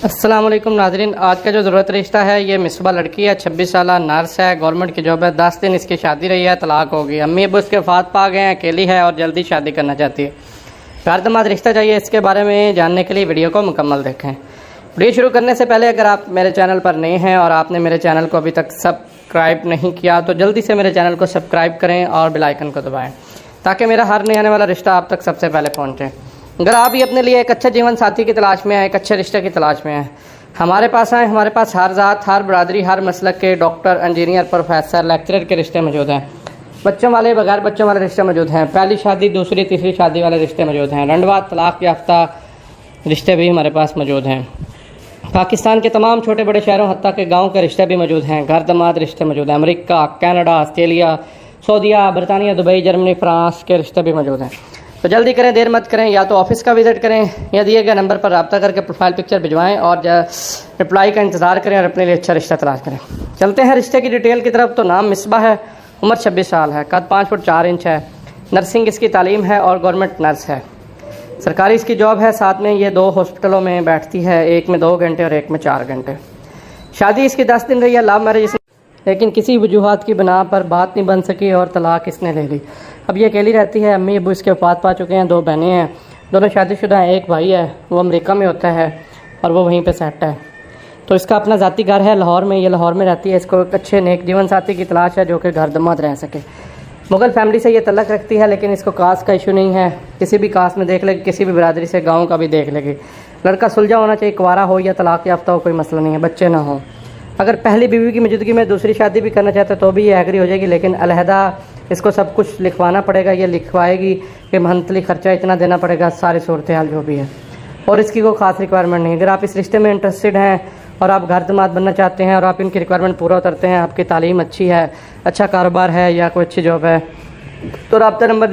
अस्सलाम वालेकुम नाज़रीन, आज का जो ज़रूरत रिश्ता है ये मिसबा लड़की है, 26 साल नर्स है, गवर्नमेंट की जॉब है। 10 दिन इसकी शादी रही है, तलाक हो गई। अम्मी अब्बू इसके वफात पा गए हैं, अकेली है और जल्दी शादी करना चाहती है। प्यार दमाद रिश्ता चाहिए, इसके बारे में जानने के लिए वीडियो को मुकम्मल देखें। वीडियो शुरू करने से पहले अगर आप मेरे चैनल पर नए हैं और आपने मेरे चैनल को अभी तक सब्सक्राइब नहीं किया तो जल्दी से मेरे चैनल को सब्सक्राइब करें और बेल आइकन को दबाएँ ताकि मेरा हर नए आने वाला रिश्ता आप तक सबसे पहले पहुँचे। अगर आप भी अपने लिए एक अच्छे जीवन साथी की तलाश में हैं, एक अच्छे रिश्ते की तलाश में हैं, हमारे पास आए। हमारे पास हर ज़ात, हर बरादरी, हर मसलक के डॉक्टर, इंजीनियर, प्रोफेसर, लेक्चरर के रिश्ते मौजूद हैं। बच्चों वाले, बगैर बच्चों वाले रिश्ते मौजूद हैं। पहली शादी, दूसरी, तीसरी शादी वाले रिश्ते मौजूद हैं। रंडवा, तलाक याफ्ता रिश्ते भी हमारे पास मौजूद हैं। पाकिस्तान के तमाम छोटे बड़े शहरों हत्ता के गाँव के रिश्ते भी मौजूद हैं। घर दमाद रिश्ते मौजूद हैं। अमेरिका, कनाडा, ऑस्ट्रेलिया, सऊदीया, बरतानिया, दुबई, जर्मनी, फ्रांस के रिश्ते भी मौजूद हैं। तो जल्दी करें, देर मत करें। या तो ऑफिस का विजिट करें या दिए गए नंबर पर रब्ता करके प्रोफाइल पिक्चर भिजवाएं और रिप्लाई का इंतज़ार करें और अपने लिए अच्छा रिश्ता तलाश करें। चलते हैं रिश्ते की डिटेल की तरफ। तो नाम मिसबा है, उम्र 26 साल है, कद 5 फुट 4 इंच है, नर्सिंग इसकी तालीम है और गवर्नमेंट नर्स है। सरकारी इसकी जॉब है। साथ में ये 2 हॉस्पिटलों में बैठती है, एक में 2 घंटे और एक में 4 घंटे। शादी इसकी 10 दिन रही है, लव मैरिज, लेकिन किसी वजूहात की बिना पर बात नहीं बन सकी और तलाक इसने ले ली। अब ये अकेली रहती है। अम्मी अब्बू इसके वफात पा चुके हैं। 2 बहनें हैं, दोनों शादीशुदा हैं। एक भाई है, वो अमेरिका में होता है और वो वहीं पे सेट है। तो इसका अपना ज़ाती घर है लाहौर में। ये लाहौर में रहती है। इसको एक अच्छे नेक जीवन साथी की तलाश है जो कि घर दमाद रह सके। मुग़ल फैमिली से ये तल्लक रखती है, लेकिन इसको कास्ट का इशू नहीं है। किसी भी कास्ट में देख लेगी, किसी भी बरादरी से, गाँव का भी देख लेगी। लड़का सुलझा होना चाहिए, कुंवारा हो या तलाक याफ्ता हो, कोई मसला नहीं है, बच्चे ना हो। अगर पहली बीवी की मौजूदगी में दूसरी शादी भी करना चाहते तो भी ये एग्री हो जाएगी, लेकिन अलहदा इसको सब कुछ लिखवाना पड़ेगा। ये लिखवाएगी कि मंथली खर्चा इतना देना पड़ेगा, सारी सूरत हाल जो भी है। और इसकी कोई ख़ास रिक्वायरमेंट नहीं। अगर आप इस रिश्ते में इंटरेस्टेड हैं और आप घर दमाद बनना चाहते हैं और आप इनकी रिक्वायरमेंट पूरा उतरते हैं, आपकी तालीम अच्छी है, अच्छा कारोबार है या कोई अच्छी जॉब है, तो रब्ता नंबर